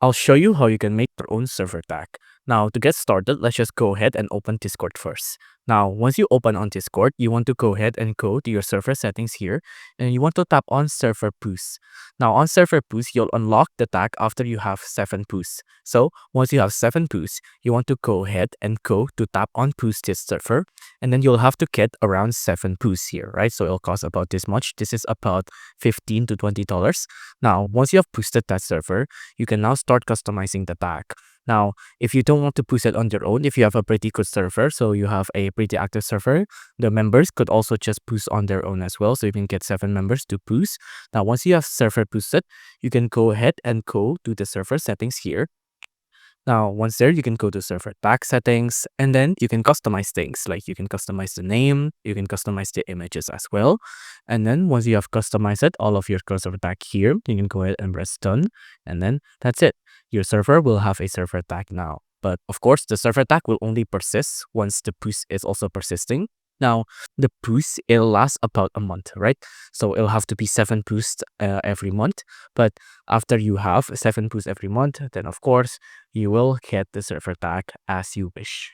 I'll show you how you can make your own server tag. Now, to get started, let's just go ahead and open Discord first. Now, once you open on Discord, you want to go ahead and go to your server settings here, and you want to tap on server boost. Now, on server boost, you'll unlock the tag after you have 7 boosts. So, once you have 7 boosts, you want to go ahead and go to tap on boost this server, and then you'll have to get around 7 boosts here, right? So, it'll cost about this much. This is about $15 to $20. Now, once you have boosted that server, you can now start customizing the tag. Now, if you don't want to boost it on your own, if you have a pretty good server, so you have a pretty active server, the members could also just boost on their own as well. So you can get 7 members to boost. Now, once you have server boosted, you can go ahead and go to the server settings here. Now, once there, you can go to server tag settings, and then you can customize things. Like you can customize the name, you can customize the images as well. And then once you have customized it, all of your server tag here, you can go ahead and press done. And then that's it. Your server will have a server tag now. But of course, the server tag will only persist once the boost is also persisting. Now, the boost, it'll last about a month, right? So it'll have to be 7 boosts every month. But after you have 7 boosts every month, then of course, you will get the server tag as you wish.